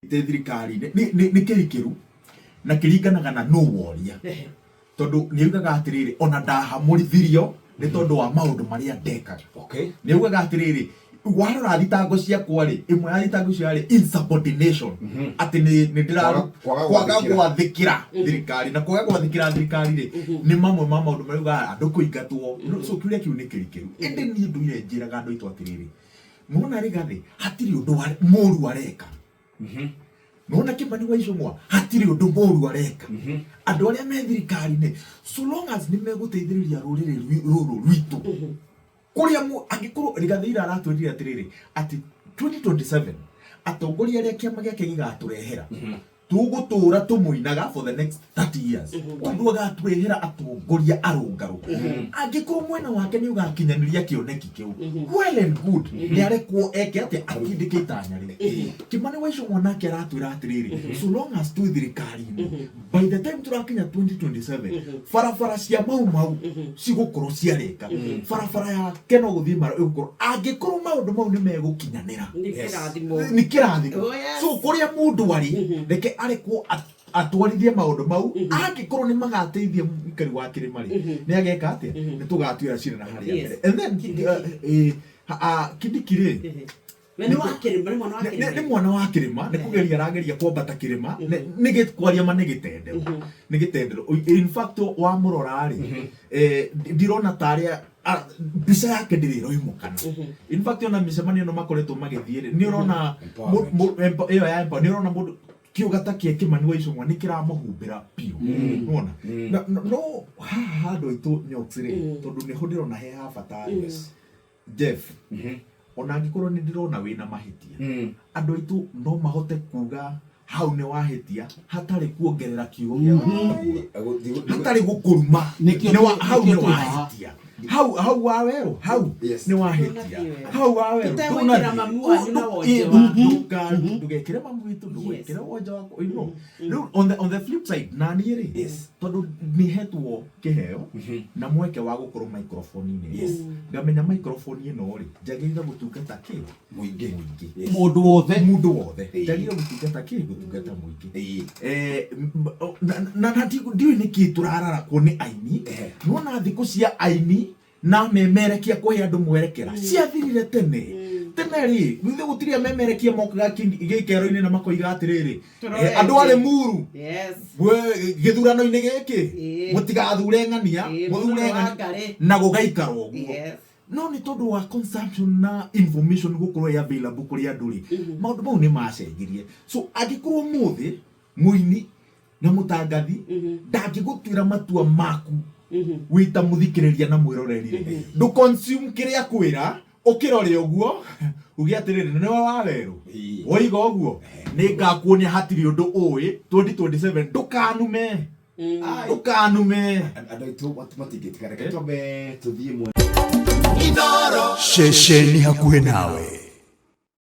thirikari ni kirikiru na kiringanaga na no woria tondu ni ugaga atiriri ona ndahamurithirio ni tondu wa maundu maria ndekaga. Okay, ni ugaga atiriri warora thitango ciakwa ri imwe ya thitango cia ri insubordination ati ni ndira kwaga gwathikira thirikari na kwaga gwathikira thirikari ri ni mamwe ma maundu maria ugaga andu kuingatwo so kiuria kiu ni kirikiru indi ni nduire njiraga andu itu atiriri muona rigathi hatiri undu moru areka Nona Kimani wa Icung'wa hatiri undu moru areka andu aria me thirikari ni so long as ni meguteithiriria ruriri ruru rwitu kuria mu angikuru rigathira aratwirira atiriri ati 2027 atongoria aria kiama giake gigaturehera tugutura tumuinaga for the next 30 years tondu agaturehera atongoria arungaru angikuru mwena wake ni ugakinyaniria kioneki kiu well and good ni arekwo eke ati akindikita nyari Kimani wa Icung'wa nake aratwira atiriri so long as tu thirikari by the time turakinya 2027 farafara cia mau cigukuru ciareka farafara ya keno guthii maro igukuru angikuru maundu mau ni megukinyanira ni kirathimo so kuria mundu ari reke arekwo atwarithie maundu mau angikuru ni magateithia ikari wa kirima ri ni ageka atia ni tugatwira cira na haria mbere and then kidikire ni mwana wa kirima ni kugeria rageria kwambata kirima ni gitwaria ma ni gitendero in fact wa murora ri ndirona taria bisa yake ndiriro imukana in fact ona micemanio no makoretwo magithire ni urona iyo ya empa ni urona mundu kiugata kie Kimani wa Icung'wa ni kiramuhumbira piu unaona no handu itu nyoksire tondu ni hundirona he ha fatari Jeff ona angikoro ni ndirona wina mahitia andu aitu no mahote kuga hau ni wahitia hatari kuongerera kiugo gia hatari gukuruma ni hau ni wahitia hau waweru hau ni wahitia hau waweru tutawekera mamu wanyu na woje wa ndugekere mamu witu ndugekere woje wako you know on the flip side nani ri tondu ni hetwo kiheo na mweke wa gukuru microphone ni ngamenya microphone ino ri njagirira gutungata ki muingi mundu wothe njagirira gutungata ki gutungata muingi na ndiwe niki turarara ko ni aini nona thiku cia aini na memerekia kuhe andu mwerekera ciathirire tene ri guthe gutiria memerekia mokaga gikero-ini na makoiga atiriri andu ari muru githurano-ini giki mutigathure ng'ania muthure ng'ania na gugaikara uguo no ni tondu wa consumption na information gukorwo ya available kuri andu ri maundu mau ni macenjirie so angikorwo muthi muini na mutangathi ndangigutwira matua maku wita muthikiriria na mwiroreri ndu consume kiria kwira ukirore uguo ugi atiriri ni wa weru oiga uguo ni ngakuonia hatiri undu uwi 2027 ndukanume andu aitu matingitigara tuthie Inooro shesheni hakuhe nawe.